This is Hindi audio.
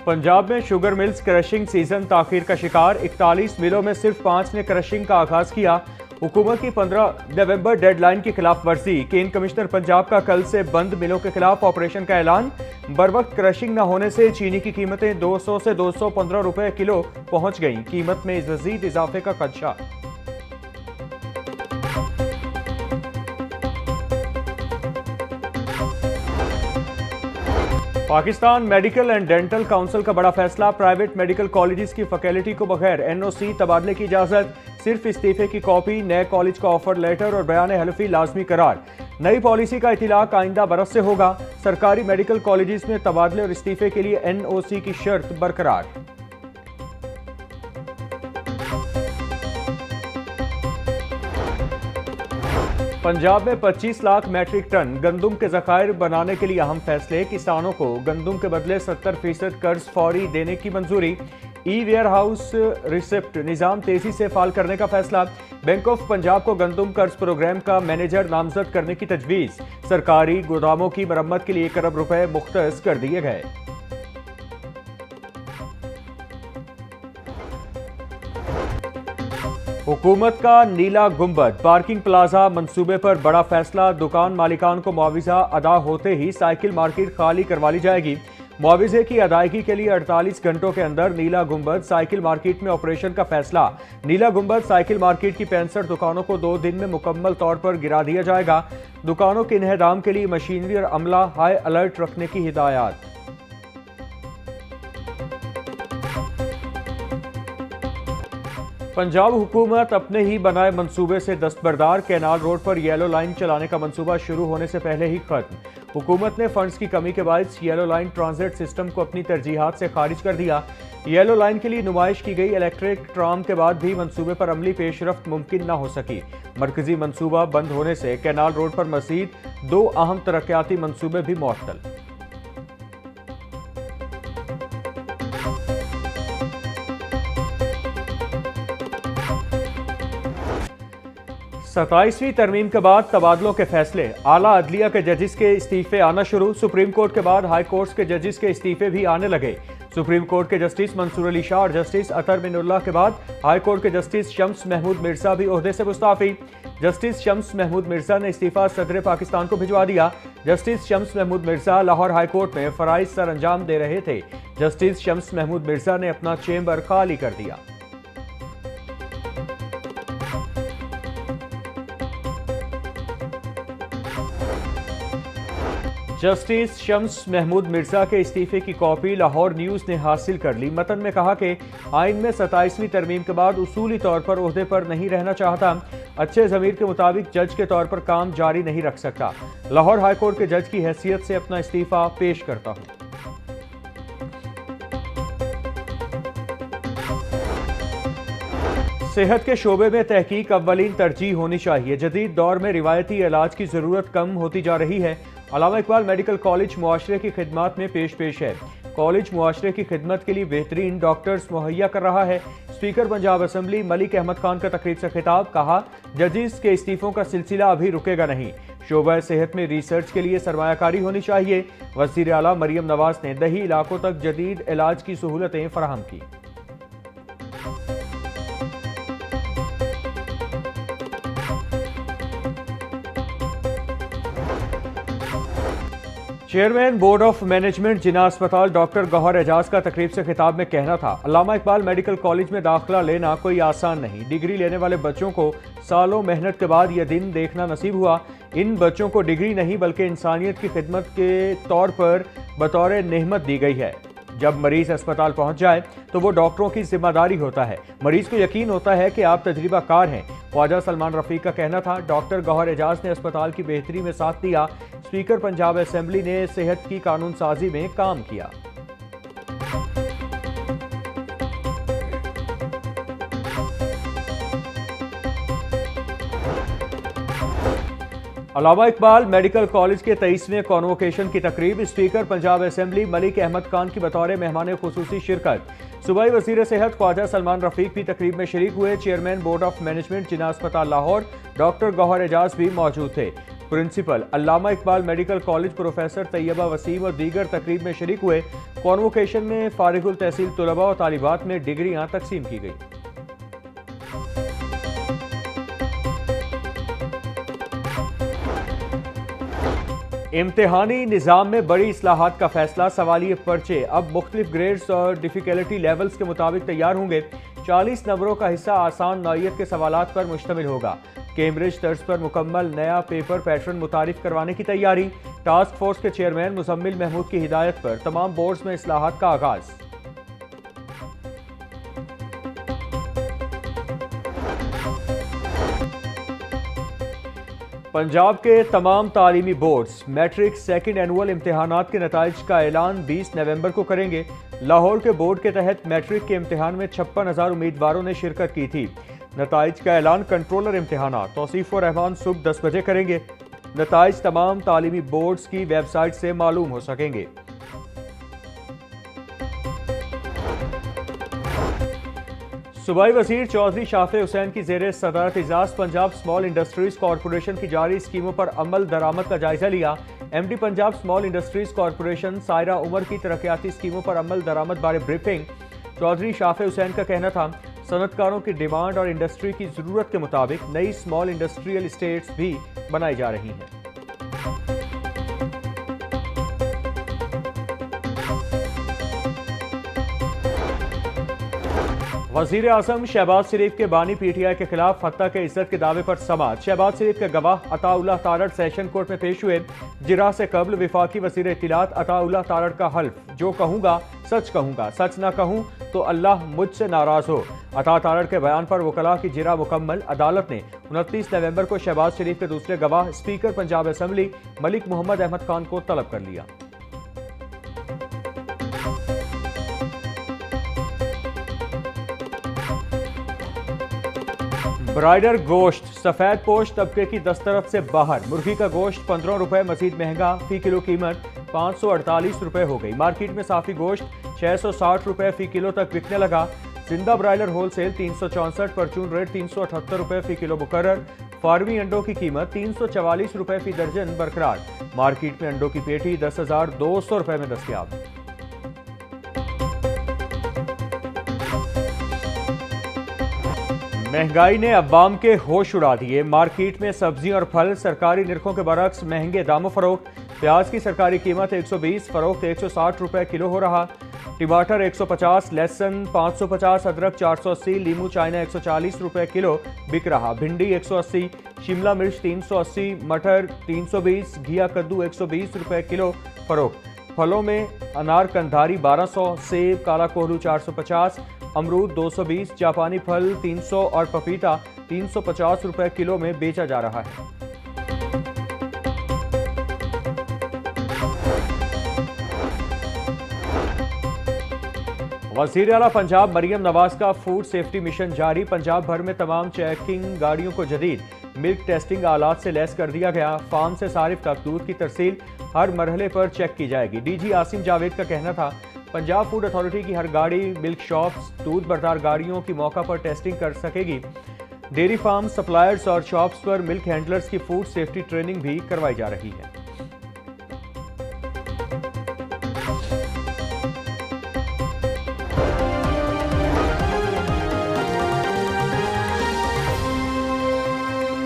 पंजाब में शुगर मिल्स क्रशिंग सीजन ताखीर का शिकार। 41 मिलों में सिर्फ 5 ने क्रशिंग का आगाज किया। हुकूमत की 15 नवंबर डेडलाइन की खिलाफ वर्जी। केन कमिश्नर पंजाब का कल से बंद मिलों के खिलाफ ऑपरेशन का ऐलान। बरवक्त क्रशिंग न होने से चीनी की कीमतें 200 से 215 रुपए किलो पहुंच गईं। कीमत में मजीद इजाफे का खदशा। Pakistan medical and dental council का बड़ा फैसला। प्राइवेट मेडिकल कॉलेजेस की फैकल्टी को बगैर एनओसी तबादले की इजाजत। सिर्फ इस्तीफे की कॉपी, नए कॉलेज का ऑफर लेटर और बयान हल्फी लाजमी करार। नई पॉलिसी का इतलाक आइंदा बरस से होगा। सरकारी मेडिकल कॉलेजेस में तबादले और इस्तीफे के लिए एनओसी की शर्त बरकरार। पंजाब में 25 लाख मैट्रिक टन गंदुम के जखायर बनाने के लिए अहम फैसले। किसानों को गंदुम के बदले 70% कर्ज फौरी देने की मंजूरी। ई वेयर हाउस रिसिप्ट निजाम तेजी से फाल करने का फैसला। बैंक ऑफ पंजाब को गंदुम कर्ज प्रोग्राम का मैनेजर नामजद करने की तजवीज। सरकारी गोदामों की मरम्मत के लिए 1 अरब रुपए मुख्तस कर दिए गए। हुकूमत का नीला गुंबद पार्किंग प्लाजा मंसूबे पर बड़ा फैसला। दुकान मालिकान को मुआवजा अदा होते ही साइकिल मार्केट खाली करवा ली जाएगी। मुआवजे की अदायगी के लिए 48 घंटों के अंदर नीला गुंबद साइकिल मार्केट में ऑपरेशन का फैसला। नीला गुंबद साइकिल मार्केट की 65 दुकानों को 2 दिन में मुकम्मल तौर पर गिरा दिया जाएगा। दुकानों के इन्हेदाम के लिए मशीनरी और अमला हाई अलर्ट रखने की हिदायत। पंजाब हुकूमत अपने ही बनाए मंसूबे से दस्तबरदार। कैनाल रोड पर येलो लाइन चलाने का मंसूबा शुरू होने से पहले ही खत्म। हुकूमत ने फंड्स की कमी के बायस येलो लाइन ट्रांजिट सिस्टम को अपनी तरजीहात से खारिज कर दिया। येलो लाइन के लिए नुमाइश की गई इलेक्ट्रिक ट्राम के बाद भी मंसूबे पर अमली पेशरफ्त मुमकिन न हो सकी। मरकजी मंसूबा बंद होने से कैनाल रोड पर मजीद 2 अहम तरक्याती मंसूबे भी मुअत्तल। 27वीं तरमीम के बाद तबादलों के फैसले। आला अदलिया के जजेस के इस्तीफे आना शुरू। सुप्रीम कोर्ट के बाद हाई कोर्ट के जजेस के इस्तीफे भी आने लगे। सुप्रीम कोर्ट के जस्टिस मंसूर अली शाह और जस्टिस अतर मिनुल्लाह के बाद हाई कोर्ट के जस्टिस शम्स महमूद मिर्जा भी ओहदे से मुस्ताफी। जस्टिस शम्स महमूद मिर्जा ने इस्तीफा सदर पाकिस्तान को भिजवा दिया। Justice Shams Mahmood Mirza Lahore high court में फराइज सर अंजाम दे रहे थे। जस्टिस शम्स महमूद मिर्जा ने अपना चेंबर खाली कर दिया। जस्टिस शम्स महमूद मिर्जा के इस्तीफे की कॉपी लाहौर न्यूज़ ने हासिल कर ली। मतन में कहा कि आइन में 27वीं तरमीम के बाद उसूली तौर पर ओहदे पर नहीं रहना चाहता। अच्छे ज़मीर के मुताबिक जज के तौर पर काम जारी नहीं रख सकता। लाहौर हाई कोर्ट के जज की हैसियत से अपना इस्तीफा पेश करता हूँ। सेहत के शोबे में तहकीक अव्वलीन तरजीह होनी चाहिए। जदीद दौर में रिवायती इलाज की ज़रूरत कम होती जा रही है। अल्लामा इकबाल मेडिकल कॉलेज मुआशरे की खिदमत में पेश है। कॉलेज मुआशरे की खिदमत के लिए बेहतरीन डॉक्टर्स मुहैया कर रहा है। स्पीकर पंजाब असम्बली मलिक अहमद खान का तकरीब से खिताब। कहा, जजेस के इस्तीफों का सिलसिला अभी रुकेगा नहीं। शोबा सेहत में रिसर्च के लिए सरमायाकारी होनी चाहिए। वज़ीर आला मरियम नवाज ने दही इलाकों तक जदीद इलाज की सहूलतें फराहम की। Chairman board of management Jinnah अस्पताल डॉक्टर गौहर एजाज का तकरीब से खिताब में कहना था, अल्लामा इकबाल मेडिकल कॉलेज में दाखिला लेना कोई आसान नहीं। डिग्री लेने वाले बच्चों को सालों मेहनत के बाद यह दिन देखना नसीब हुआ। इन बच्चों को डिग्री नहीं बल्कि इंसानियत की खिदमत के तौर पर बतौर नेमत दी गई है। जब मरीज अस्पताल पहुंच जाए तो वो डॉक्टरों की जिम्मेदारी होता है। मरीज को यकीन होता है कि आप तजर्बाकार हैं। ख्वाजा सलमान रफीक का कहना था, डॉक्टर गौहर एजाज ने अस्पताल की बेहतरी में साथ दिया। स्पीकर पंजाब असेंबली ने सेहत की कानून साजी में काम किया। अल्लामा इकबाल मेडिकल कॉलेज के 23वें कॉन्वोकेशन की तकरीब। स्पीकर पंजाब असेंबली मलिक अहमद खान की बतौर मेहमान खुसूसी शिरकत। सूबाई वजीर सेहत ख्वाजा सलमान रफीक भी तकरीब में शरीक हुए। Chairman board of management Jinnah अस्पताल लाहौर डॉक्टर गौहर एजाज भी मौजूद थे। Principal Allama Iqbal medical college professor Tayyaba Waseem और दीगर तकरीब में शरीक हुए। कॉन्वोकेशन में फारिगुल तहसील तलबा और तालिबात में डिग्रियां तकसीम की गई। इम्तिहानी निज़ाम में बड़ी इस्लाहात का फैसला। सवालिए पर्चे अब मुख्तलिफ ग्रेड्स और डिफिकल्टी लेवल्स के मुताबिक तैयार होंगे। 40 नंबरों का हिस्सा आसान नौइयत के सवालात पर मुश्तमिल होगा। कैम्ब्रिज तर्ज पर मुकम्मल नया पेपर पैटर्न मुतारिफ करवाने की तैयारी। टास्क फोर्स के चेयरमैन मुजम्मिल महमूद की हिदायत पर तमाम बोर्ड्स में इस्लाहात का आगाज। पंजाब के तमाम तालीमी बोर्ड्स मैट्रिक सेकंड एनुअल इम्तिहानात के नताइज का ऐलान 20 नवंबर को करेंगे। लाहौर के बोर्ड के तहत मैट्रिक के इम्तिहान में 56,000 उम्मीदवारों ने शिरकत की थी। नताइज का ऐलान कंट्रोलर इम्तिहानात तौसीफुर रहमान सुबह 10 बजे करेंगे। नताइज तमाम तालीमी बोर्ड्स की वेबसाइट से मालूम हो सकेंगे। सूबाई वजीर चौधरी शाफे हुसैन की जेर सदारत इजलास पंजाब स्मॉल इंडस्ट्रीज कॉरपोरेशन की जारी स्कीमों पर अमल दरामद का जायजा लिया। MD Punjab small industries corporation Saira Umar की तरक्याती स्कीमों पर अमल दरामद बारे ब्रीफिंग। चौधरी शाफे हुसैन का कहना था, सनतकारों की डिमांड और इंडस्ट्री की जरूरत के मुताबिक नई स्मॉल इंडस्ट्रियल इस्टेट्स भी बनाई जा रही हैं। वजीर आजम शहबाज शरीफ के बानी पीटीआई के खिलाफ हत्या के इज्जत के दावे पर समाअत। शहबाज शरीफ के गवाह अताउल्लाह तारड़ सेशन कोर्ट में पेश हुए। जिरा से कबल विफाकी वजीर इत्तलात अताउल्लाह तारड़ का हल्फ, जो कहूंगा, सच ना कहूं तो अल्लाह मुझसे नाराज हो। अता तारड़ के बयान पर वकला की जिरा मुकम्मल। अदालत ने 29 नवंबर को शहबाज शरीफ के दूसरे गवाह स्पीकर पंजाब असम्बली मलिक मोहम्मद अहमद खान को तलब कर लिया। ब्राइडर गोश्त सफेद पोश तबके की दस्तरफ से बाहर। मुर्गी का गोश्त 15 रुपए मजीद महंगा। फी किलो कीमत 548 रुपए हो गई। मार्केट में साफी गोश्त 660 रुपए फी किलो तक बिकने लगा। जिंदा ब्रायलर होलसेल 364, परचून रेट 378 रुपए फी किलो मुकर्रर। फार्मी अंडों की कीमत 344 रुपए फी दर्जन बरकरार। मार्केट में अंडों की पेटी 10,200 रुपए में दस्तयाब। महंगाई ने अवाम के होश उड़ा दिए। मार्केट में सब्जी और फल सरकारी निरखों के बरक्स महंगे दामों फरोख्त। प्याज की सरकारी कीमत 120, फरोख्त 160 रुपए किलो हो रहा। टमाटर 150, लहसुन 550, अदरक 480, लीमू चाइना 140 रुपए किलो बिक रहा। भिंडी 180, शिमला मिर्च 380, मटर 320, घिया कद्दू 120 रुपए किलो फरोख्त। फलों में अनार कंधारी 1200, सेब काला कोहलू 450, अमरूद 220, जापानी फल 300 और पपीता 350 रुपए किलो में बेचा जा रहा है। वज़ीर आला पंजाब मरियम नवाज का फूड सेफ्टी मिशन जारी। पंजाब भर में तमाम चेकिंग गाड़ियों को जदीद मिल्क टेस्टिंग आलात से लैस कर दिया गया। फार्म से सारिफ तक दूध की तरसील हर मरहले पर चेक की जाएगी। डीजी आसिम जावेद का कहना था, पंजाब फूड अथॉरिटी की हर गाड़ी मिल्क शॉप्स दूध बरदार गाड़ियों की मौका पर टेस्टिंग कर सकेगी। डेयरी फार्म सप्लायर्स और शॉप्स पर मिल्क हैंडलर्स की फूड सेफ्टी ट्रेनिंग भी करवाई जा रही है।